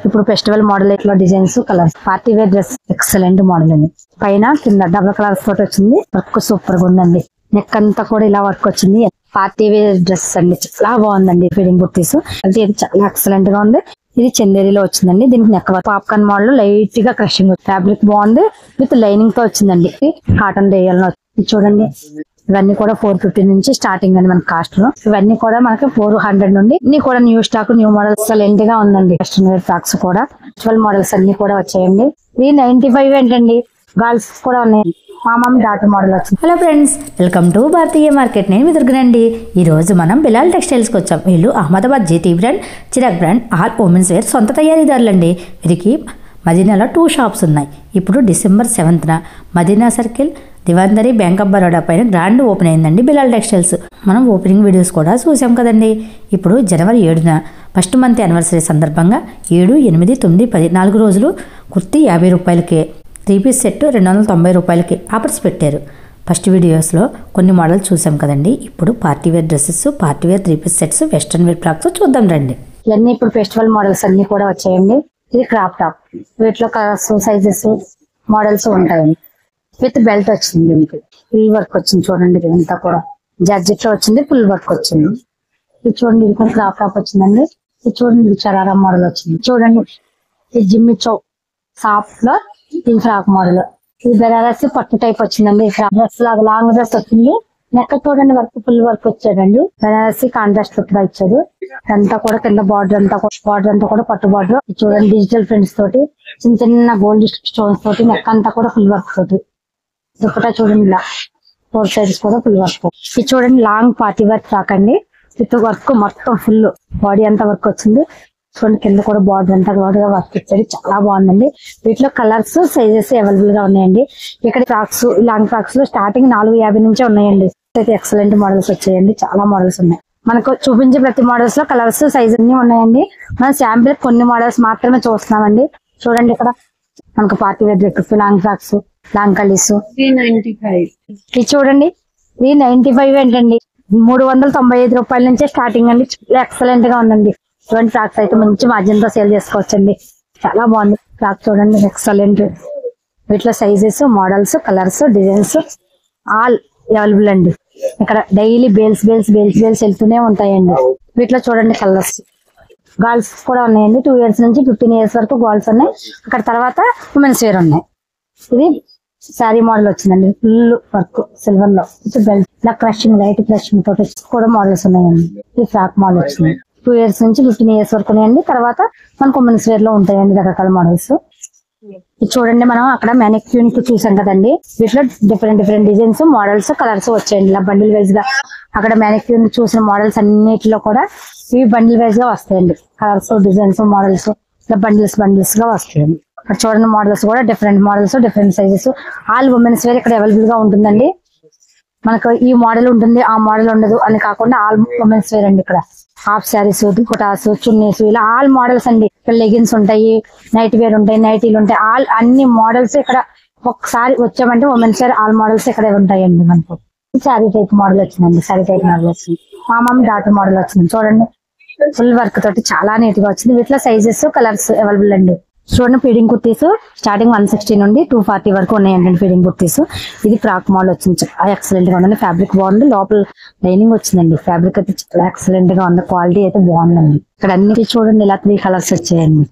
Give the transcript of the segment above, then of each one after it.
ఇప్పుడు festival model ఇట్లా designs colours party wear dress excellent model అండి. పైన కింద డబుల్ కలర్స్ తోటి వచ్చింది. వర్క్ సూపర్ గా ఉందండి. నెక్ అంతా కూడా ఇలా వర్క్ వచ్చింది. పార్టీ వేర్ డ్రెస్ అండి, చాలా బాగుందండి. ఫీడింగ్ కుర్తీస్ అంటే ఇది చాలా ఎక్సలెంట్ గా ఉంది. ఇది చందేరిలో వచ్చిందండి. దీనికి neck work popcorn model light గా క్రషింగ్ ఫ్యాబ్రిక్ బాగుంది. విత్ లైనింగ్ తో వచ్చిందండి. కాటన్ రేయల్ చూడండి. ఇవన్నీ కూడా 450 నుంచి స్టార్టింగ్ అండి మన కాస్ట్ లో. ఇవన్నీ కూడా మనకి 400 నుండి ఇన్ని కూడా న్యూ స్టాక్ న్యూ మోడల్స్ లెంట్ గా ఉందండి. వెస్టర్న్ వేర్ ఫ్రాక్స్ కూడా 12 మోడల్స్ అన్ని కూడా వచ్చాయండి. ఇది 95 ఏంటండి. గర్ల్స్ కూడా ఉన్నాయి. మామమ్ డాటర్ మోడల్ వచ్చింది. Hello friends, welcome to Bharatiya market. నేను దుర్గనండి. ఈ రోజు మనం బిలాల్ టెక్స్టైల్స్కి వచ్చాం. వీళ్ళు Ahmedabad GT brand, Chirag brand, all women's wear సొంత తయారీదారులండి. వీరికి మదీనాలో 2 షాప్స్ ఉన్నాయి. ఇప్పుడు డిసెంబర్ 7న మదీనా సర్కిల్ దివాందరి బ్యాంక్ ఆఫ్ బరోడా పైన గ్రాండ్ ఓపెన్ అయిందండి బిలాల్ టెక్స్టైల్స్. మనం ఓపెనింగ్ వీడియోస్ కూడా చూసాం కదండి. ఇప్పుడు జనవరి 7న ఫస్ట్ మంత్ యానివర్సరీ సందర్భంగా 7, 8, 9, 10 4 రోజులు కుర్తీ 50 రూపాయలకే, 3 పీస్ సెట్ 290 రూపాయలకి ఆఫర్స్ పెట్టారు. ఫస్ట్ వీడియోస్లో కొన్ని మోడల్స్ చూసాం కదండి. ఇప్పుడు party wear dresses, party wear 3 piece sets, western wear frocks చూద్దాం రండి. ఇవన్నీ ఇప్పుడు ఫెస్టివల్ మోడల్స్ అన్ని కూడా వచ్చాయండి. ఇది క్రాప్ టాప్, వీటిలో కలర్స్, సైజెస్, మోడల్స్ ఉంటాయండి. విత్ బెల్ట్ వచ్చింది. దీనికి ఫుల్ వర్క్ వచ్చింది. చూడండి, ఇదంతా కూడా జార్జెట్ లో వచ్చింది. ఫుల్ వర్క్ వచ్చింది. ఇది చూడండి, ఇది కూడా క్రాప్ టాప్ వచ్చిందండి. ఇది చూడండి, ఇది చరారా మోడల్ వచ్చింది. చూడండి, ఇది జిమ్మి చౌ సాఫ్ లో ఇది ఫ్రాక్ మోడల్. ఇది బెనారసి పట్టు టైప్ వచ్చిందండి. ఫ్రాక్ డ్రెస్ లాగా లాంగ్ డ్రెస్ వచ్చింది. నెక్ చూడండి, వర్క్ ఫుల్ వర్క్ వచ్చాడండి. బెనారసి కాంట్రాస్ట్ లుక్ ఇచ్చాడు. అంతా కూడా కింద బార్డర్ అంతా కూడా పట్టు బార్డర్. చూడండి, డిజిటల్ ప్రింట్స్ తోటి చిన్న చిన్న గోల్డ్ స్టోన్స్ తోటి నెక్ అంతా కూడా ఫుల్ వర్క్ తోటి. దుపట్టా చూడండి, ఇలా 4 సైడ్స్ కూడా ఫుల్ వర్క్. ఇది చూడండి, లాంగ్ పార్టీ వర్క్ ఫ్రాక్ అండి. విత్ వర్క్ మొత్తం ఫుల్ బాడీ అంతా వర్క్ వచ్చింది. చూడండి, కింద కూడా బార్డర్ అంతా కూడా వర్క్ ఇచ్చాడు. చాలా బాగుందండి. వీటిలో కలర్స్, సైజెస్ అవైలబుల్ గా ఉన్నాయండి. ఇక్కడ ఫ్రాక్స్, లాంగ్ ఫ్రాక్స్ లో స్టార్టింగ్ 450 నుంచే ఉన్నాయండి. అయితే ఎక్సలెంట్ మోడల్స్ వచ్చాయండి. చాలా మోడల్స్ ఉన్నాయి. మనకు చూపించే ప్రతి మోడల్స్ లో కలర్స్, సైజ్ అన్ని ఉన్నాయండి. మనం శాంపిల్ కొన్ని మోడల్స్ మాత్రమే చూస్తున్నామండి. చూడండి, ఇక్కడ మనకు party wear dress, long frocks, long kalis 395. ఇది చూడండి, ఇది 95 ఏంటండి. 395 రూపాయల నుంచే స్టార్టింగ్ అండి. చాలా ఎక్సలెంట్ గా ఉందండి. చూడండి, ఫ్రాక్స్ అయితే మంచి మార్జిన్ తో సేల్ చేసుకోవచ్చండి. చాలా బాగుంది ఫ్రాక్. చూడండి, ఎక్సలెంట్. వీటిలో sizes, models, colours, designs all available అండి. ఇక్కడ డైలీ బేల్స్ వెళ్తూనే ఉంటాయండి. వీటిలో చూడండి, కలర్స్ గర్ల్స్ కూడా ఉన్నాయండి. 2 years నుంచి 15 years వరకు గర్ల్స్ ఉన్నాయి. అక్కడ తర్వాత ఉమెన్స్ వేర్ ఉన్నాయి. ఇది శారీ మోడల్ వచ్చిందండి. ఫుల్ వర్క్ సిల్వర్ లో బెల్ట్ ఇలా క్రషింగ్, లైట్ క్రషింగ్ తోటి కూడా మోడల్స్ ఉన్నాయండి. ఇది ఫ్రాక్ మోడల్ వచ్చింది. 2 years నుంచి 15 years వరకు ఉన్నాయండి. తర్వాత మనకు ఉమెన్స్ వేర్ లో ఉంటాయండి రకరకాల మోడల్స్. ఇది చూడండి, మనం అక్కడ మ్యానిక్యూన్ కి చూసాం కదండి. వీటిలో డిఫరెంట్ డిజైన్స్, మోడల్స్, కలర్స్ వచ్చాయండి. ఇలా బండిల్ వైజ్ గా అక్కడ మ్యానిక్యూన్ చూసిన మోడల్స్ అన్నిటిలో కూడా ఇవి బండిల్ వైజ్ గా వస్తాయండి. కలర్స్, డిజైన్స్, మోడల్స్ ఇలా బండిల్స్ గా వస్తాయండి. అక్కడ చూడండి, మోడల్స్ కూడా different models, different sizes. All women's wear ఇక్కడ అవైలబుల్ గా ఉంటుందండి. మనకు ఈ మోడల్ ఉంటుంది, ఆ మోడల్ ఉండదు అని కాకుండా ఆల్ ఉమెన్స్ వేర్ అండి. ఇక్కడ హాఫ్ శారీస్, దుపటాస్, చున్నీస్ ఇలా ఆల్ మోడల్స్ అండి. ఇక్కడ లెగిన్స్ ఉంటాయి, నైట్ వేర్ ఉంటాయి, నైటీలు ఉంటాయి. ఆల్ అన్ని మోడల్స్ ఇక్కడ ఒకసారి వచ్చామంటే ఉమెన్స్ వేర్ ఆల్ మోడల్స్ ఇక్కడ ఉంటాయండి. మనకు శారీ టైప్ మోడల్ వచ్చిందండి. శారీ టైప్ మోడల్ వచ్చింది. మామమ్ డాటర్ మోడల్ వచ్చింది. చూడండి, ఫుల్ వర్క్ తోటి చాలా నీట్ గా వచ్చింది. వీటిలో సైజెస్, కలర్స్ అవైలబుల్ అండి. చూడండి, ఫీడింగ్ కుర్తీస్ స్టార్టింగ్ 160 నుండి 240 వరకు ఉన్నాయండి ఫీడింగ్ కుర్తీస్. ఇది ఫ్రాక్ మోడల్ వచ్చింది. చాలా ఎక్సలెంట్ గా ఉందండి. ఫ్యాబ్రిక్ బాగుంది. లోపల లైనింగ్ వచ్చిందండి. ఫ్యాబ్రిక్ అయితే చాలా ఎక్సలెంట్ గా ఉంది. క్వాలిటీ అయితే బాగుందండి. ఇక్కడ అన్ని చూడండి, ఇలా 3 కలర్స్ వచ్చాయండి.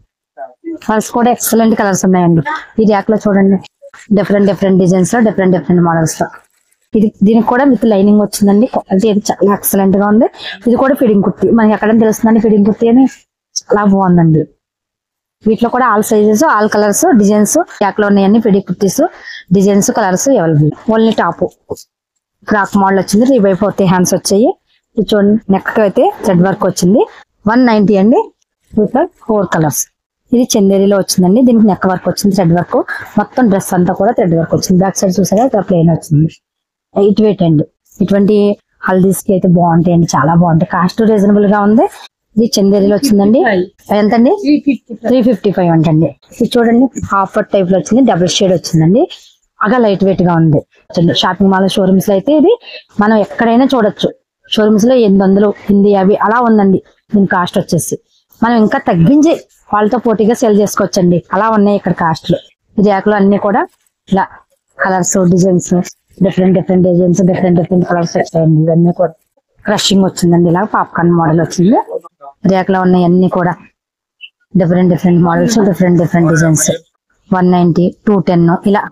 కలర్స్ కూడా ఎక్సలెంట్ కలర్స్ ఉన్నాయండి. ఈ ర్యాక్ లో చూడండి, డిఫరెంట్ డిజైన్స్ లో డిఫరెంట్ మోడల్స్ లో. దీనికి కూడా విత్ లైనింగ్ వచ్చిందండి. క్వాలిటీ అయితే చాలా ఎక్సలెంట్ గా ఉంది. ఇది కూడా ఫీడింగ్ కుర్తీ. మనకి ఎక్కడ తెలుస్తుందండి ఫీడింగ్ కుర్తీ అని. చాలా బాగుందండి. వీటిలో కూడా all sizes, all colours, designs యాక్ లో ఉన్నాయండి. Feeding kurtis, designs, colours available. Only top frock model వచ్చింది. 3/4 హ్యాండ్స్ వచ్చాయి. ఇది చూడండి, నెక్ అయితే థ్రెడ్ వర్క్ వచ్చింది. 190 అండి. వీటిలో 4 కలర్స్. ఇది చందేరిలో వచ్చిందండి. దీనికి నెక్ వర్క్ వచ్చింది, థ్రెడ్ వర్క్. మొత్తం డ్రెస్ అంతా కూడా థ్రెడ్ వర్క్ వచ్చింది. బ్యాక్ సైడ్ చూసారా, ఇక్కడ ప్లెయిన్ వచ్చింది. 8 weight అండి. ఇటువంటి హల్దీస్ కి అయితే బాగుంటాయండి. చాలా బాగుంటాయి. కాస్ట్ రీజనబుల్ గా ఉంది. ఇది చందేరిలో వచ్చిందండి. ఎంతండి? 355 అంటండి. ఇది చూడండి, హాఫ్ టైప్ లో వచ్చింది. డబుల్ షేడ్ వచ్చిందండి. బాగా లైట్ వెయిట్ గా ఉంది. షాపింగ్ మాల్, షోరూమ్స్ లో అయితే ఇది మనం ఎక్కడైనా చూడొచ్చు. షోరూమ్స్ లో 800, 850 అలా ఉందండి దీని కాస్ట్ వచ్చేసి. మనం ఇంకా తగ్గించి వాళ్ళతో పోటీగా సేల్ చేసుకోవచ్చండి. అలా ఉన్నాయి ఇక్కడ కాస్ట్లు. ఈ ర్యాక్లో అన్ని కూడా ఇలా colours, designs, different designs, different colours వచ్చాయండి. ఇవన్నీ కూడా క్రషింగ్ వచ్చిందండి. ఇలా పాప్కార్న్ మోడల్ వచ్చింది. ర్యాక్లో ఉన్నాయి అన్ని కూడా డిఫరెంట్ మోడల్స్, డిఫరెంట్ డిజైన్స్. 190, 210 ఇలా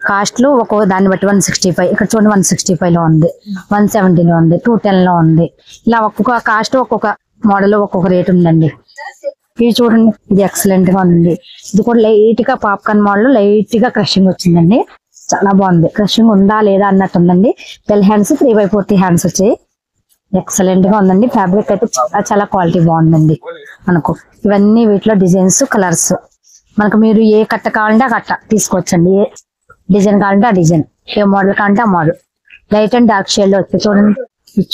కాస్ట్లు ఒక్కొక్క దాన్ని బట్టి 165. ఇక్కడ చూడండి 165 లో ఉంది, 170 లో ఉంది, 210 లో ఉంది. ఇలా ఒక్కొక్క కాస్ట్ ఒక్కొక్క మోడల్ ఒక్కొక్క రేట్ ఉందండి. ఇది చూడండి, ఇది ఎక్సలెంట్ గా ఉంది. ఇది కూడా లైట్ గా పాప్కార్న్ మోడల్, లైట్ గా క్రషింగ్ వచ్చిందండి. చాలా బాగుంది. క్రషింగ్ ఉందా లేదా అన్నట్టు ఉందండి. బెల్ హ్యాండ్స్ 3/4 హ్యాండ్స్ వచ్చాయి. ఎక్సలెంట్ గా ఉందండి. ఫ్యాబ్రిక్ అయితే చాలా క్వాలిటీ బాగుందండి మనకు. ఇవన్నీ వీటిలో డిజైన్స్, కలర్స్ మనకు మీరు ఏ కట్ట కావాలంటే ఆ కట్ట తీసుకోవచ్చండి. ఏ డిజైన్ కావాలంటే ఆ డిజైన్, ఏ మోడల్ కావాలంటే ఆ మోడల్. లైట్ అండ్ డార్క్ షేడ్ లో వచ్చాయి.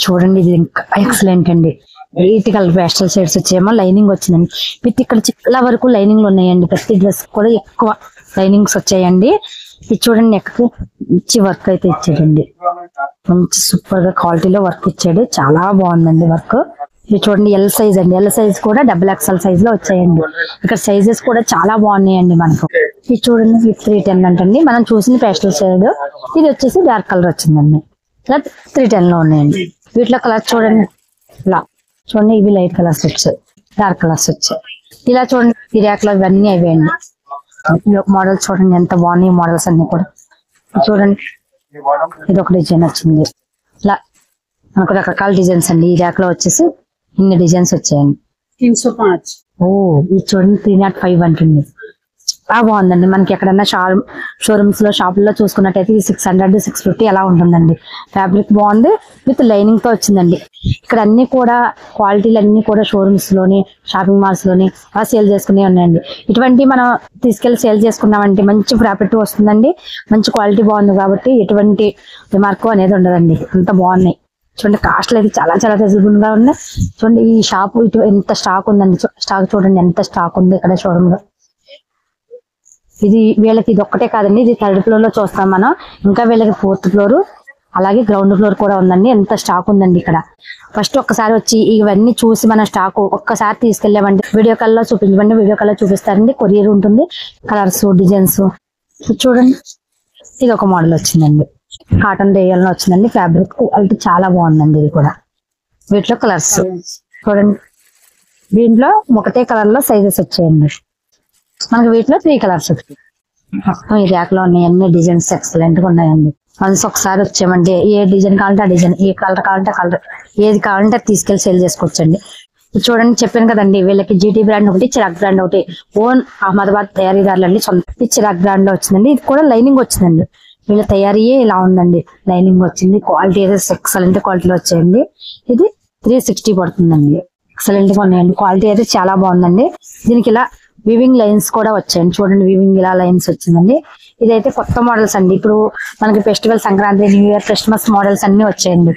చూడండి ఇది ఇంకా ఎక్సలెంట్ అండి. లైట్ కలర్ పేస్టల్ షేడ్స్ వచ్చేమో లైనింగ్ వచ్చిందండి. విత్ ఇక్కడ చాలా వరకు లైనింగ్లు ఉన్నాయండి. ప్రతి డ్రెస్ కూడా ఎక్కువ లైనింగ్స్ వచ్చాయండి. ఇది చూడండి, నెక్కి మంచి వర్క్ అయితే ఇచ్చాడండి. మంచి సూపర్ గా క్వాలిటీలో వర్క్ ఇచ్చాడు. చాలా బాగుందండి వర్క్. ఇది చూడండి, ఎల్ సైజ్ అండి. ఎల్ సైజ్ కూడా XXL సైజ్ లో వచ్చాయండి. ఇక్కడ సైజెస్ కూడా చాలా బాగున్నాయండి మనకు. ఇది చూడండి, 310 అంటండి. మనం చూసింది పేస్టల్ షేడ్, ఇది వచ్చేసి డార్క్ కలర్ వచ్చిందండి. ఇలా 310 లో ఉన్నాయండి. వీటిలో కలర్స్ చూడండి, ఇలా చూడండి, ఇవి లైట్ కలర్స్ వచ్చాయి, డార్క్ కలర్స్ వచ్చాయి. ఇలా చూడండి, ఈ ర్యాక్ లో ఇవన్నీ అవేయండి. మోడల్స్ చూడండి ఎంత బాగున్నాయి మోడల్స్ అన్ని కూడా. చూడండి, ఇది ఒక డిజైన్ వచ్చింది. ఇలా మనకు రకరకాల డిజైన్స్ అండి. ఈ ర్యాక్ లో వచ్చేసి ఇన్ని డిజైన్స్ వచ్చాయండి. 305. ఓ, ఇది చూడండి 305 అంటుంది. చాలా బాగుందండి. మనకి ఎక్కడన్నా షోరూమ్స్ లో, షాపుల్లో చూసుకున్నట్టయితే ఇది 600, 650 అలా ఉంటుందండి. ఫ్యాబ్రిక్ బాగుంది, విత్ లైనింగ్ తో వచ్చిందండి. ఇక్కడ అన్ని కూడా క్వాలిటీలు అన్ని కూడా షోరూమ్స్ లోని, షాపింగ్ మాల్స్ లోని అలా సేల్ చేసుకునే ఉన్నాయండి. ఇటువంటి మనం తీసుకెళ్లి సేల్ చేసుకున్నామంటే మంచి ప్రాఫిట్ వస్తుందండి. మంచి క్వాలిటీ బాగుంది కాబట్టి ఎటువంటి రిమార్క్ అనేది ఉండదండి. అంత బాగున్నాయి. చూడండి, కాస్ట్లు అయితే చాలా రీజనబుల్ గా ఉన్నాయి. చూడండి, ఈ షాప్ ఇటు ఎంత స్టాక్ ఉందండి. స్టాక్ చూడండి ఎంత స్టాక్ ఉంది ఇక్కడ షోరూమ్ లో. ఇది వీళ్ళకి ఇది ఒక్కటే కాదండి, ఇది 3rd ఫ్లోర్ లో చూస్తాం మనం. ఇంకా వీళ్ళకి 4th ఫ్లోర్, అలాగే గ్రౌండ్ ఫ్లోర్ కూడా ఉందండి. ఎంత స్టాక్ ఉందండి ఇక్కడ. ఫస్ట్ ఒక్కసారి వచ్చి ఇవన్నీ చూసి మన స్టాక్ ఒక్కసారి తీసుకెళ్ళామండి. వీడియో కాల్ లో చూపించమండి, వీడియో కాల్ లో చూపిస్తారండి. కొరియర్ ఉంటుంది. కలర్స్, డిజైన్స్ చూడండి. ఇది ఒక మోడల్ వచ్చిందండి, కాటన్ రేయల్ వచ్చిందండి. ఫ్యాబ్రిక్ క్వాలిటీ చాలా బాగుందండి. ఇది కూడా వీటిలో కలర్స్ చూడండి. దీంట్లో ఒకటే కలర్ లో సైజెస్ వచ్చాయండి. మనకి వీటిలో 3 కలర్స్ వచ్చాయి. మొత్తం ఈ ర్యాక్ లో ఉన్నాయి అన్ని డిజైన్స్ ఎక్సలెంట్ గా ఉన్నాయండి. వన్స్ ఒకసారి వచ్చామంటే ఏ డిజైన్ కావాలంటే ఆ డిజైన్, ఏ కలర్ కావాలంటే కలర్, ఏది కావాలంటే తీసుకెళ్లి సేల్ చేసుకోవచ్చండి. చూడండి, చెప్పాను కదండి, వీళ్ళకి జీటీ బ్రాండ్ ఒకటి, చిరాక్ బ్రాండ్ ఒకటి. ఓన్ అహ్మదాబాద్ తయారీదారులు అండి. సొంత చిరాక్ బ్రాండ్ లో వచ్చిందండి. ఇది కూడా లైనింగ్ వచ్చిందండి. వీళ్ళ తయారీయే ఇలా ఉందండి. లైనింగ్ వచ్చింది. క్వాలిటీ అయితే ఎక్సలెంట్ క్వాలిటీలో వచ్చాయండి. ఇది 360 పడుతుందండి. ఎక్సలెంట్ గా ఉన్నాయండి. క్వాలిటీ అయితే చాలా బాగుందండి. దీనికి ఇలా వీవింగ్ లైన్స్ కూడా వచ్చాయండి. చూడండి, వీవింగ్ ఇలా లైన్స్ వచ్చిందండి. ఇదైతే కొత్త మోడల్స్ అండి. ఇప్పుడు మనకి festival, Sankranti, new year, Christmas models అన్ని వచ్చాయండి.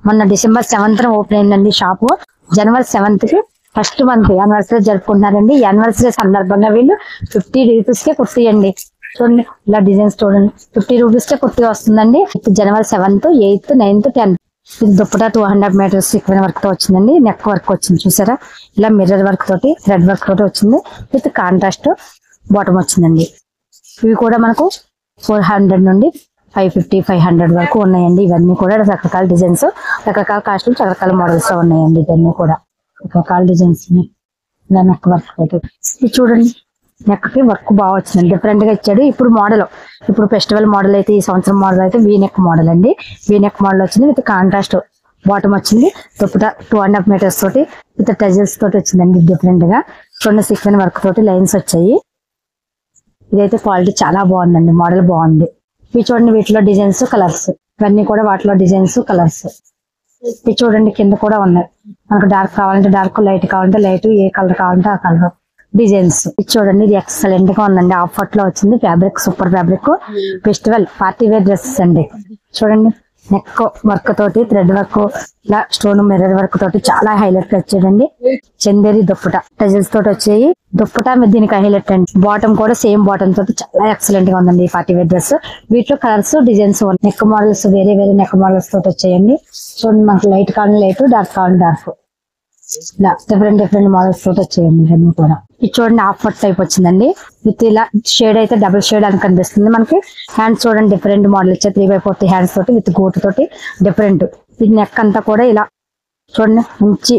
మొన్న December 7th ఓపెన్ అయిందండి షాపు. January 7th కి ఫస్ట్ మంత్ యానివర్సరీ జరుపుకుంటున్నారండి. యానివర్సరీ సందర్భంగా వీళ్ళు 50 రూపీస్ కే కుర్తీ అండి. చూడండి, ఇలా డిజైన్స్ చూడండి, 50 రూపీస్ కే కుర్తీ వస్తుందండి. January 7th, 8th, 9th, 10th. ఇది దుప్పటా 200 మీటర్స్ సీక్వెన్స్ వర్క్ తో వచ్చిందండి. నెక్ వర్క్ వచ్చింది చూసారా, ఇలా మిర్రర్ వర్క్ తోటి, థ్రెడ్ వర్క్ తోటి వచ్చింది. విత్ కాంట్రాస్ట్ బాటమ్ వచ్చిందండి. ఇవి కూడా మనకు 400 నుండి 550, 500 వరకు ఉన్నాయండి. ఇవన్నీ కూడా రకరకాల డిజైన్స్, రకరకాల కాస్టులు, రకరకాల మోడల్స్ ఉన్నాయండి. ఇవన్నీ కూడా రకరకాల డిజైన్స్. ఇలా నెక్ వర్క్ తోటి ఇది చూడండి, నెక్ కి వర్క్ బాగా వచ్చిందండి. డిఫరెంట్ గా ఇచ్చాడు. ఇప్పుడు మోడల్, ఇప్పుడు ఫెస్టివల్ మోడల్ అయితే, ఈ సంవత్సరం మోడల్ అయితే వీనెక్ మోడల్ అండి. వీనెక్ మోడల్ వచ్చింది. విత్ కాంట్రాస్ట్ బాటమ్ వచ్చింది. దుప్పట 2.5 మీటర్స్ తోటి విత్ టజల్స్ తోటి వచ్చిందండి. డిఫరెంట్ గా చూడండి, సీక్వెన్స్ వర్క్ తోటి లైన్స్ వచ్చాయి. ఇదైతే క్వాలిటీ చాలా బాగుందండి. మోడల్ బాగుంది. ఇవి చూడండి, వీటిలో డిజైన్స్, కలర్స్. ఇవన్నీ కూడా వాటిలో డిజైన్స్, కలర్స్. ఇవి చూడండి, కింద కూడా ఉన్నాయి. మనకు డార్క్ కావాలంటే డార్క్, లైట్ కావాలంటే లైట్, ఏ కలర్ కావాలంటే ఆ కలర్ డిజైన్స్. ఇది చూడండి, ఇది ఎక్సలెంట్ గా ఉందండి. ఆఫర్ లో వచ్చింది. Fabric super fabric. Festival party wear dresses అండి. చూడండి, నెక్ వర్క్ తోటి, థ్రెడ్ వర్క్, ఇలా స్టోన్ మిర్రర్ వర్క్ తోటి చాలా హైలైట్ వచ్చేదండి. చందేరి దుప్పట టజల్స్ తోటి వచ్చాయి. దుప్పట మీద దీనికి హైలైట్ అండి. బాటమ్ కూడా సేమ్ బాటమ్ తోటి చాలా ఎక్సలెంట్ గా ఉందండి ఈ పార్టీ వేర్ డ్రెస్. వీటిలో కలర్స్, డిజైన్స్, నెక్ మోడల్స్ వేరే నెక్ మోడల్స్ తోటి వచ్చాయండి. చూడండి, మనకి లైట్ కావాలని లైట్, డార్క్ కావాలని డార్క్. ఇలా డిఫరెంట్ మోడల్స్ తోటి వచ్చాయండి ఇవన్నీ కూడా. ఇది చూడండి హాఫ్ పట్ టైప్ వచ్చిందండి. విత్ ఇలా షేడ్ అయితే డబుల్ షేడ్ అని కనిపిస్తుంది మనకి. హ్యాండ్స్ చూడండి డిఫరెంట్ మోడల్ ఇచ్చారు 3/4 హ్యాండ్స్ తోటి విత్ గోటు తోటి డిఫరెంట్. ఇది నెక్ అంతా కూడా ఇలా చూడండి మంచి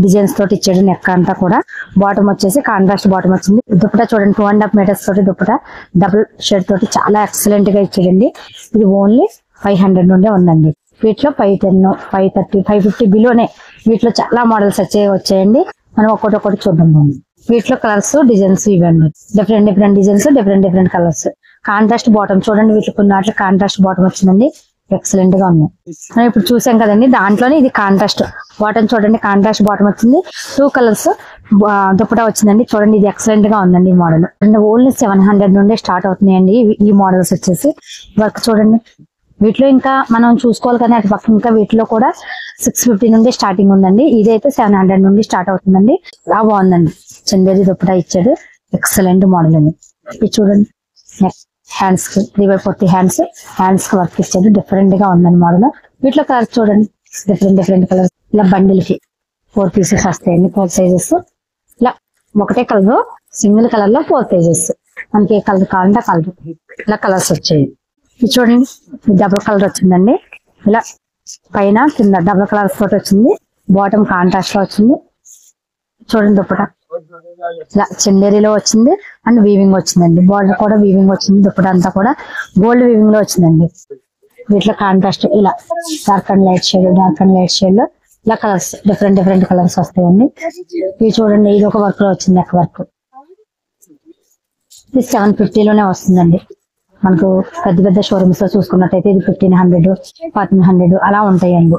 డిజైన్స్ తోటి ఇచ్చాడు. నెక్ అంతా కూడా బాటమ్ వచ్చేసి కాంట్రాస్ట్ బాటమ్ వచ్చింది. దుప్పటా చూడండి 2.5 మీటర్స్ తోటి దుప్పటా డబుల్ షేడ్ తోటి చాలా ఎక్సలెంట్ గా ఇచ్చాడండి. ఇది ఓన్లీ 500 నుండే ఉందండి. వీటిలో 510, 530, 550 బిలోనే వీటిలో చాలా మోడల్స్ వచ్చాయండి. మనం ఒక్కొక్కటి చూద్దాం. వీటిలో కలర్స్ డిజైన్స్ ఇవ్వండి different designs different colours. Contrast bottom చూడండి. వీటిలో కొన్ని వాటిలో కాంట్రాస్ట్ బాటమ్ వచ్చిందండి. ఎక్సలెంట్ గా ఉంది. మనం ఇప్పుడు చూసాం కదండి దాంట్లోనే ఇది కాంట్రాస్ట్ బాటమ్ చూడండి. కాంట్రాస్ట్ బాటమ్ వచ్చింది. 2 కలర్స్ దుప్పటా వచ్చిందండి. చూడండి ఇది ఎక్సలెంట్ గా ఉందండి ఈ మోడల్. ఓన్లీ 700 నుండి స్టార్ట్ అవుతున్నాయండి ఈ మోడల్స్ వచ్చేసి. వర్క్ చూడండి. వీటిలో ఇంకా మనం చూసుకోవాలి కానీ అటు పక్క ఇంకా వీటిలో కూడా 650 నుండి స్టార్టింగ్ ఉందండి. ఇదైతే 700 నుండి స్టార్ట్ అవుతుందండి. చాలా బాగుందండి. చందేరి దుప్పటా ఇచ్చాడు. ఎక్సలెంట్ మోడల్ అండి. ఇది చూడండి హ్యాండ్స్ కి 3/4 హ్యాండ్స్ కి వర్క్ ఇచ్చాడు. డిఫరెంట్ గా ఉందండి మోడల్. వీటిలో కలర్స్ చూడండి డిఫరెంట్ కలర్స్. ఇలా బండిల్ కి 4 పీసెస్ వస్తాయండి. 4 సైజెస్. ఇలా ఒకటే కలర్ సింగిల్ కలర్ లో 4 సైజెస్. మనకి ఏ కలర్ కావాలంటే ఆ కలర్ ఇలా కలర్స్ వచ్చాయి. ఇది చూడండి డబుల్ కలర్ వచ్చిందండి. ఇలా పైన కింద డబుల్ కలర్స్ తోటి వచ్చింది. బాటమ్ కాంట్రాస్ట్ లో వచ్చింది. చూడండి దుప్పటా ఇలా చందేరిలో వచ్చింది అండ్ వీవింగ్ వచ్చిందండి. బార్డర్ కూడా వీవింగ్ వచ్చింది. దుప్పటా అంతా కూడా గోల్డ్ వీవింగ్ లో వచ్చిందండి. వీటిలో కాంట్రాస్ట్ ఇలా డార్క్ అండ్ లైట్ షేడ్ లో ఇలా కలర్స్ డిఫరెంట్ కలర్స్ వస్తాయండి. ఇవి చూడండి ఇది ఒక వర్క్ లో వచ్చింది. నెక్ వర్క్ ఇది 750 లోనే వస్తుందండి. మనకు పెద్ద షోరూమ్స్ లో చూసుకున్నట్టయితే ఇది 1500, 1400 అలా ఉంటాయండి.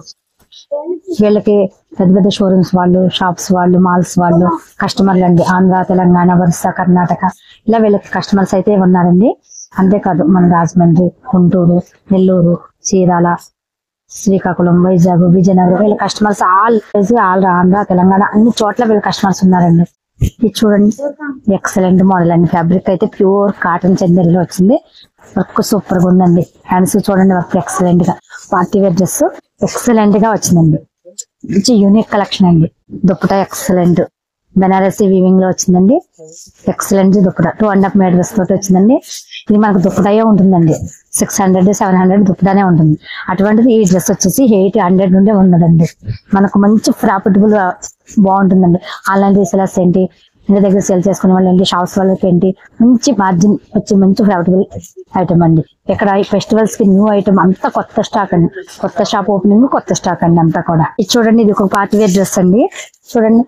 వీళ్ళకి పెద్ద షోరూమ్స్ వాళ్ళు, షాప్స్ వాళ్ళు, మాల్స్ వాళ్ళు కస్టమర్లు అండి. ఆంధ్ర, తెలంగాణ, ఒరిస్సా, కర్ణాటక ఇలా వీళ్ళకి కస్టమర్స్ అయితే ఉన్నారండి. అంతేకాదు మన రాజమండ్రి, గుంటూరు, నెల్లూరు, చీరాల, శ్రీకాకుళం, వైజాగ్, విజయనగరం వీళ్ళ కస్టమర్స్ ఆల్ ఆంధ్ర, తెలంగాణ అన్ని చోట్ల వీళ్ళ కస్టమర్స్ ఉన్నారండి. ఇది చూడండి ఎక్సలెంట్ మోడల్ అండి. ఫ్యాబ్రిక్ అయితే ప్యూర్ కాటన్ చందేరిలో వచ్చింది. వర్క్ సూపర్ గా ఉందండి. హ్యాండ్స్ చూడండి వర్క్ ఎక్సలెంట్ గా. పార్టీ వేర్ డ్రెస్ ఎక్సలెంట్ గా వచ్చిందండి. మంచి యూనిక్ కలెక్షన్ అండి. దుప్పటా ఎక్సలెంట్ బెనారసీ వీవింగ్ లో వచ్చిందండి. ఎక్సలెంట్ దుప్పటా 2.5 మీటర్స్ తోటి వచ్చిందండి. ఇది మనకు దుప్పటాయే ఉంటుందండి. 600, 700 దుప్పటానే ఉంటుంది. అటువంటిది ఈ డ్రెస్ వచ్చేసి 800 నుండే ఉన్నదండి. మనకు మంచి ప్రాఫిటబుల్ బాగుంటుందండి. ఆన్లైన్ రీసెలర్స్ ఏంటి, ఇంటి దగ్గర సేల్ చేసుకునే వాళ్ళు ఏంటి, షాప్స్ వాళ్ళకి ఏంటి మంచి మార్జిన్ వచ్చి మంచి ప్రాఫిటబుల్ ఐటమ్ అండి. ఇక్కడ ఈ ఫెస్టివల్స్ కి న్యూ ఐటమ్ అంతా కొత్త స్టాక్ అండి. కొత్త షాప్ ఓపెనింగ్ కొత్త స్టాక్ అండి అంతా కూడా. ఇది చూడండి ఇది ఒక పార్టీ వేర్ డ్రెస్ అండి. చూడండి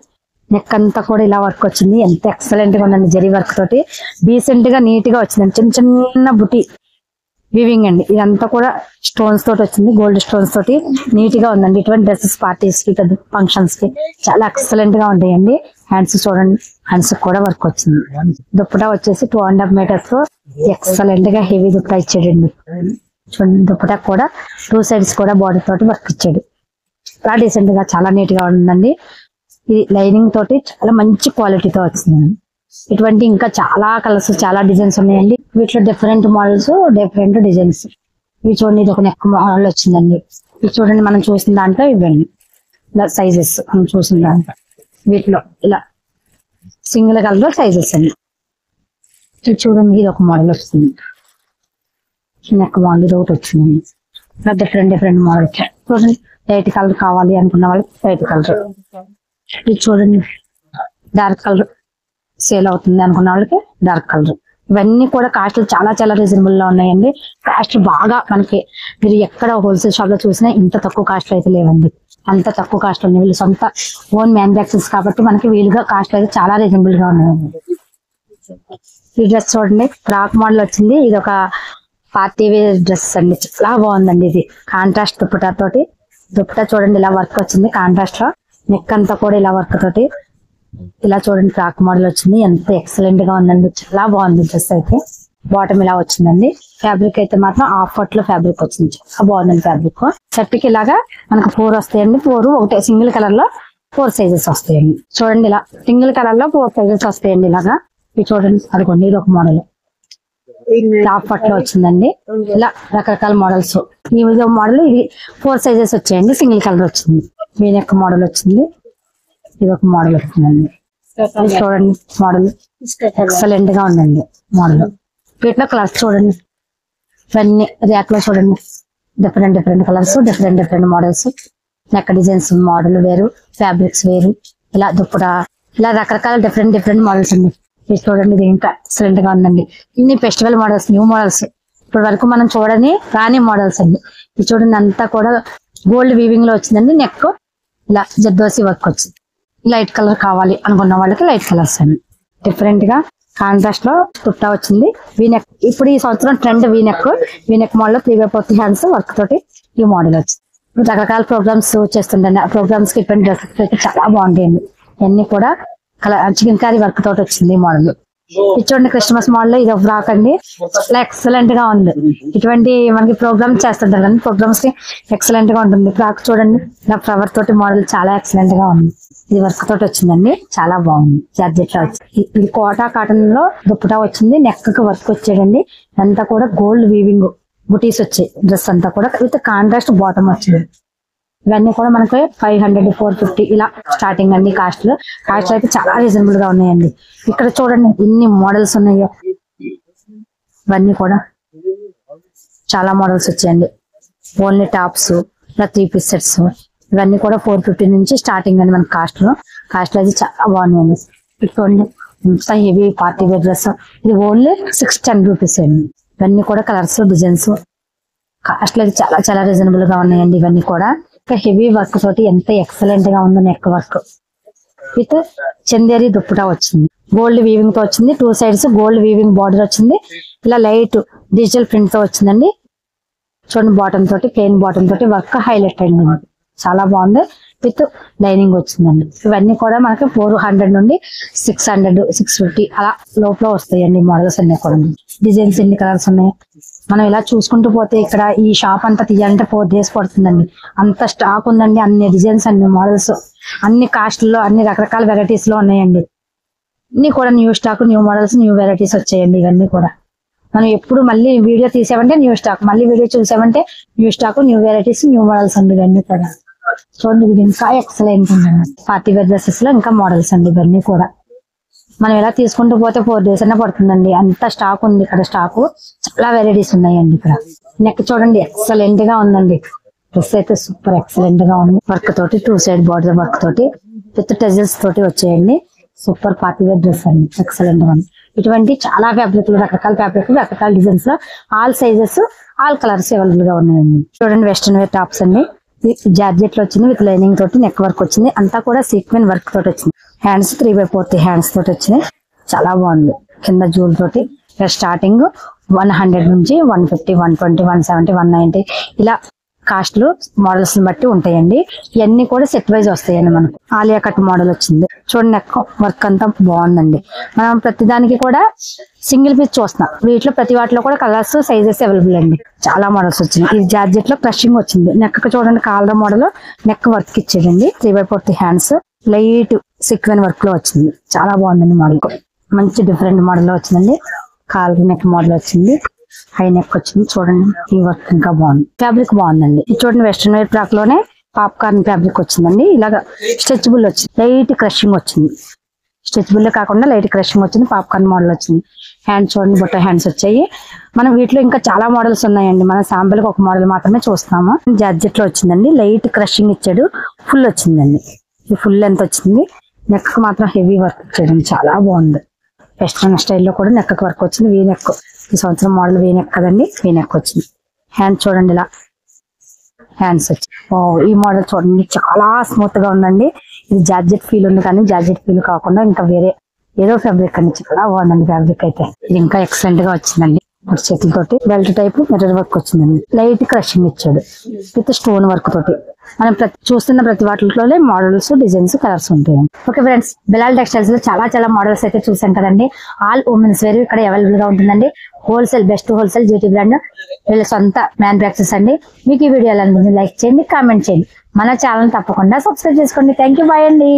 నెక్ అంతా కూడా ఇలా వర్క్ వచ్చింది. ఎంత ఎక్సలెంట్ గా ఉందండి. జరీ వర్క్ తోటి డీసెంట్ గా నీట్ గా వచ్చిందండి. చిన్న బుటీ వీవింగ్ అండి. ఇదంతా కూడా స్టోన్స్ తోటి వచ్చింది. గోల్డ్ స్టోన్స్ తోటి నీట్ గా ఉందండి. ఇటువంటి డ్రెస్సెస్ పార్టీస్ కి పెద్ద ఫంక్షన్స్ కి చాలా ఎక్సలెంట్ గా ఉంటాయండి. హ్యాండ్స్ చూడండి హ్యాండ్స్ కూడా వర్క్ వచ్చింది. దుప్పటా వచ్చేసి 2.5 మీటర్స్ ఎక్సలెంట్ గా హెవీ దుప్పటా ఇచ్చాడండి. చూడండి దుప్పటా కూడా 2 సైడ్స్ కూడా బాడీ తోటి వర్క్ ఇచ్చాడు. చాలా డీసెంట్ గా చాలా నీట్ గా ఉందండి. ఇది లైనింగ్ తోటి చాలా మంచి క్వాలిటీతో వచ్చిందండి. ఇటువంటి ఇంకా చాలా కలర్స్ చాలా డిజైన్స్ ఉన్నాయండి. వీటిలో డిఫరెంట్ మోడల్స్ డిఫరెంట్ డిజైన్స్. ఇవి చూడండి ఇది ఒక నెక్ మోడల్ వచ్చిందండి. ఇది చూడండి మనం చూసిన దాంట్లో ఇవ్వండి ఇలా సైజెస్ మనం చూసిన దాంట్లో వీటిలో ఇలా సింగిల్ కలర్ సైజెస్ అండి. ఇది చూడండి ఇది ఒక మోడల్ వస్తుంది. నెక్ మోడల్ ఇది ఒకటి వచ్చిందండి. ఇలా డిఫరెంట్ మోడల్ చూడండి. లైట్ కలర్ కావాలి అనుకున్న వాళ్ళకి లైట్ కలర్. ఇది చూడండి డార్క్ కలర్ సేల్ అవుతుంది అనుకున్న వాళ్ళకి డార్క్ కలర్. ఇవన్నీ కూడా కాస్ట్లు చాలా రీజనబుల్ లో ఉన్నాయండి. కాస్ట్ బాగా మనకి మీరు ఎక్కడ హోల్సేల్ షాప్ లో చూసినా ఇంత తక్కువ కాస్ట్ అయితే లేవండి. అంత తక్కువ కాస్ట్ ఉన్నాయి. వీళ్ళు సొంత ఓన్ మ్యానుఫ్యాక్చర్స్ కాబట్టి మనకి వీలుగా కాస్ట్ అయితే చాలా రీజనబుల్ గా ఉన్నాయండి. ఈ డ్రెస్ చూడండి ఫ్రాక్ మోడల్ వచ్చింది. ఇది ఒక పార్టీ వేర్ డ్రెస్ అండి. చాలా బాగుందండి. ఇది కాంట్రాస్ట్ దుప్పటా తోటి. దుప్పటా చూడండి ఇలా వర్క్ వచ్చింది కాంట్రాస్ట్ లో. నెక్ అంతా కూడా ఇలా వర్క్ తోటి ఇలా చూడండి ఫ్రాక్ మోడల్ వచ్చింది. ఎంత ఎక్సలెంట్ గా ఉందండి. చాలా బాగుంది డ్రెస్ అయితే. బాటమ్ ఇలా వచ్చిందండి. ఫ్యాబ్రిక్ అయితే మాత్రం హాఫ్ ఫట్ లో ఫ్యాబ్రిక్ వచ్చింది. చాలా బాగుందండి ఫ్యాబ్రిక్. షర్ట్ కి ఇలాగా మనకు 4 వస్తాయండి. 4 ఒకటే సింగిల్ కలర్ లో 4 సైజెస్ వస్తాయండి. చూడండి ఇలా సింగిల్ కలర్ లో 4 సైజెస్ వస్తాయండి. ఇలాగా ఇది చూడండి అదిగోండి ఇది ఒక మోడల్ హాఫ్ ఫట్ లో వచ్చిందండి. ఇలా రకరకాల మోడల్స్. ఈ మోడల్ ఇది 4 సైజెస్ వచ్చాయండి. సింగిల్ కలర్ వచ్చింది. వీనెక్ మోడల్ వచ్చింది. ఇది ఒక మోడల్ వస్తుందండి. ఇది చూడండి మోడల్ ఎక్సలెంట్ గా ఉందండి మోడల్. వీటిలో కలర్స్ చూడండి, ఇవన్నీ ర్యాక్ లో చూడండి, different colours, different models, neck designs model వేరు, ఫ్యాబ్రిక్స్ వేరు, ఇలా దుప్పట, ఇలా రకరకాల డిఫరెంట్ మోడల్స్ అండి. ఇది చూడండి, ఇది ఇంకా ఎక్సలెంట్ గా ఉందండి. ఇన్ని ఫెస్టివల్ మోడల్స్, న్యూ మోడల్స్, ఇప్పటి వరకు మనం చూడని రాని మోడల్స్ అండి. ఇది చూడండి, అంతా కూడా గోల్డ్ వీవింగ్ లో వచ్చిందండి. నెక్ ఇలా జర్దోసి వర్క్ వచ్చింది. లైట్ కలర్ కావాలి అనుకున్న వాళ్ళకి లైట్ కలర్స్ అండి. డిఫరెంట్ గా కాంట్రాస్ట్ లో తుట్టా వచ్చింది. వీనెక్ ఇప్పుడు ఈ సంవత్సరం trend V-neck model 3/4 hands work తోటి ఈ మోడల్ వచ్చింది. రకరకాల ప్రోగ్రామ్స్ చేస్తుండండి. ఆ ప్రోగ్రామ్స్ కి ఇటువంటి డ్రెస్సెస్ అయితే చాలా బాగుంటాయండి. ఇవన్నీ కూడా చికెన్ కర్రీ వర్క్ తోటి వచ్చింది ఈ మోడల్. ఇది చూడండి, క్రిస్మస్ మోడల్ ఇది ఒక ఫ్రాక్ అండి. చాలా ఎక్సలెంట్ గా ఉంది. ఇటువంటి మనకి ప్రోగ్రామ్స్ చేస్తుంటారు కానీ ప్రోగ్రామ్స్ కి ఎక్సలెంట్ గా ఉంటుంది. ఫ్రాక్ చూడండి, ఇలా ఫ్లవర్ తోటి మోడల్ చాలా ఎక్సలెంట్ గా ఉంది. ఇది వర్క్ తోటి వచ్చిందండి, చాలా బాగుంది. జార్జెట్ లో వచ్చింది. ఇది కోటా కాటన్ లో దుప్పటా వచ్చింది. నెక్ కి వర్క్ వచ్చేదండి. అంతా కూడా గోల్డ్ వీవింగ్ బుటీస్ వచ్చాయి. డ్రెస్ అంతా కూడా విత్ కాంట్రాస్ట్ బాటమ్ వచ్చింది. ఇవన్నీ కూడా మనకి 500, 450 ఇలా స్టార్టింగ్ అండి. కాస్ట్ అయితే చాలా రీజనబుల్ గా ఉన్నాయండి. ఇక్కడ చూడండి ఎన్ని మోడల్స్ ఉన్నాయో. ఇవన్నీ కూడా చాలా మోడల్స్ వచ్చాయండి. ఓన్లీ టాప్స్, ఇలా 3 పీస్ సెట్స్, ఇవన్నీ కూడా 450 నుంచి స్టార్టింగ్ అండి. మన కాస్ట్ లో అయితే చాలా బాగున్నాయండి. చూడండి, ఇంత హెవీ పార్టీ వేర్ డ్రెస్, ఇది ఓన్లీ 610 రూపీస్ అండి. ఇవన్నీ కూడా కలర్స్, డిజైన్స్, కాస్ట్ అయితే చాలా రీజనబుల్ గా ఉన్నాయండి. ఇవన్నీ కూడా హెవీ వర్క్ తోటి ఎంత ఎక్సలెంట్ గా ఉందో. Neck work with Chanderi dupatta వచ్చింది. గోల్డ్ వీవింగ్ తో వచ్చింది. 2 సైడ్స్ గోల్డ్ వీవింగ్ బార్డర్ వచ్చింది. ఇలా లైట్ డిజిటల్ ప్రింట్ తో వచ్చిందండి. చూడండి, బాటమ్ తోటి ప్లెయిన్ బాటమ్ తోటి వర్క్ హైలైట్ అయింది. చాలా బాగుంది. విత్ లైనింగ్ వచ్చిందండి. ఇవన్నీ కూడా మనకి 400 నుండి 600, 650 అలా లోపల వస్తాయండి. మోడల్స్ అన్ని కూడా డిజైన్స్ ఎన్ని కలర్స్ ఉన్నాయి. మనం ఇలా చూసుకుంటూ పోతే ఇక్కడ ఈ షాప్ అంతా తీయాలంటే 4 days పడుతుందండి. అంత స్టాక్ ఉందండి. అన్ని డిజైన్స్, అన్ని మోడల్స్, అన్ని కాస్ట్ లో, అన్ని రకరకాల వెరైటీస్ లో ఉన్నాయండి. అన్ని కూడా new stock, new models, new varieties వచ్చాయండి. ఇవన్నీ కూడా మనం ఎప్పుడు మళ్ళీ వీడియో తీసామంటే న్యూ స్టాక్, మళ్ళీ వీడియో చూసామంటే new stock, new varieties, new models అండి. ఇవన్నీ కూడా చూడండి, ఇది ఇంకా ఎక్సలెంట్ ఉందండి. పార్టీ వేర్ డ్రెస్సెస్ లో ఇంకా మోడల్స్ అండి. ఇవన్నీ కూడా మనం ఎలా తీసుకుంటూ పోతే 4 days అన్నా పడుతుందండి. అంత స్టాక్ ఉంది ఇక్కడ. స్టాక్ చాలా వెరైటీస్ ఉన్నాయండి ఇక్కడ. నెక్ చూడండి, ఎక్సలెంట్ గా ఉందండి. డ్రెస్ అయితే సూపర్ ఎక్సలెంట్ గా ఉంది. వర్క్ తోటి 2 side బార్డర్ వర్క్ తోటి విత్ టెజల్స్ తోటి వచ్చేయండి. సూపర్ పార్టీ వేర్ డ్రెస్ అండి, ఎక్సలెంట్ గా ఉంది. ఇటువంటి చాలా ఫ్యాబ్రిక్, రకరకాల ఫ్యాబ్రిక్, రకరకాల డిజైన్స్ లో all sizes, all colours available గా ఉన్నాయండి. చూడండి, వెస్టర్న్ వేర్ టాప్స్ అండి. జార్జెట్ లో వచ్చింది. విత్ లైనింగ్ తోటి నెక్ వర్క్ వచ్చింది. అంతా కూడా సీక్వెన్ వర్క్ తోటి వచ్చింది. హ్యాండ్స్ 3/4 హ్యాండ్స్ తోటి వచ్చినాయి. చాలా బాగుంది. కింద జూల్ తోటి స్టార్టింగ్ 100 నుంచి 150, 120, 170, 190 ఇలా కాస్ట్లు మోడల్స్ బట్టి ఉంటాయండి. ఇవన్నీ కూడా సెట్ వైజ్ వస్తాయండి. మనకు ఆలియా కట్ మోడల్ వచ్చింది. చూడండి, నెక్ వర్క్ అంతా బాగుందండి. మనం ప్రతిదానికి కూడా సింగిల్ పీస్ చూస్తున్నాం. వీటిలో ప్రతి వాటిలో కూడా కలర్స్, సైజెస్ అవైలబుల్ అండి. చాలా మోడల్స్ వచ్చినాయి. ఈ జార్జెట్ లో క్రషింగ్ వచ్చింది. నెక్ చూడండి, కాలర్ మోడల్ నెక్ వర్క్ ఇచ్చేదండి. 3/4 హ్యాండ్స్ లైట్ సీక్వెన్ వర్క్ లో వచ్చింది. చాలా బాగుందండి. మోడల్ మంచి డిఫరెంట్ మోడల్ లో వచ్చిందండి. కాలర్ నెక్ మోడల్ వచ్చింది. హై నెక్ వచ్చింది. చూడండి, ఈ వర్క్ ఇంకా బాగుంది. ఫ్యాబ్రిక్ బాగుందండి. చూడండి, వెస్ట్రన్ వేర్ ఫ్రాక్ లోనే పాప్కార్న్ ఫ్యాబ్రిక్ వచ్చిందండి. ఇలాగా స్ట్రెచబుల్ వచ్చింది. లైట్ క్రషింగ్ వచ్చింది. స్ట్రెచబుల్ కాకుండా లైట్ క్రషింగ్ వచ్చింది. పాప్కార్న్ మోడల్ వచ్చింది. హ్యాండ్స్ చూడండి, బొట్ట హ్యాండ్స్ వచ్చాయి. మనం వీటిలో ఇంకా చాలా మోడల్స్ ఉన్నాయండి. మనం శాంపుల్ కి ఒక మోడల్ మాత్రమే చూస్తున్నాము. జార్జెట్ లో వచ్చిందండి. లైట్ క్రషింగ్ ఇచ్చాడు. ఫుల్ వచ్చిందండి. ఇది ఫుల్ ఎంత వచ్చింది. నెక్ మాత్రం హెవీ వర్క్ ఇచ్చాడు. చాలా బాగుంది. వెస్ట్రన్ స్టైల్లో కూడా నెక్ వర్క్ వచ్చింది. వీ నెక్ ఈ సంవత్సరం మోడల్ వీ నెక్ కదండి. వీ నెక్ వచ్చింది. హ్యాండ్ చూడండి, ఇలా హ్యాండ్స్ వచ్చి. ఈ మోడల్ చూడండి, చాలా స్మూత్ గా ఉందండి. ఇది జార్జెట్ ఫీల్ ఉంది కానీ జార్జెట్ ఫీల్ కాకుండా ఇంకా వేరే ఏదో ఫ్యాబ్రిక్ అని చాలా బాగుందండి. ఫ్యాబ్రిక్ అయితే ఇది ఇంకా ఎక్సలెంట్ గా వచ్చిందండి. చేతులతోటి బెల్ట్ టైప్ మిర్రర్ వర్క్ వచ్చిందండి. లైట్ క్రషింగ్ ఇచ్చాడు విత్ స్టోన్ వర్క్ తోటి. మనం చూస్తున్న ప్రతి వాటిలోనే మోడల్స్, డిజైన్స్, కలర్స్ ఉంటాయి. ఓకే ఫ్రెండ్స్, బిలాల్ టెక్స్టైల్స్ లో చాలా మోడల్స్ అయితే చూసాం కదండి. ఆల్ ఉమెన్స్ వేర్ ఇక్కడ అవైలబుల్ గా ఉంటుందండి. Wholesale, best wholesale GT brand వీళ్ళ సొంత మ్యానుఫ్యాక్చర్స్ అండి. మీకు ఈ వీడియో ఎలా అనిపించింది లైక్ చేయండి, కామెంట్ చేయండి. మన ఛానల్ తప్పకుండా సబ్స్క్రైబ్ చేసుకోండి. థ్యాంక్ యూ, బాయ్ అండి.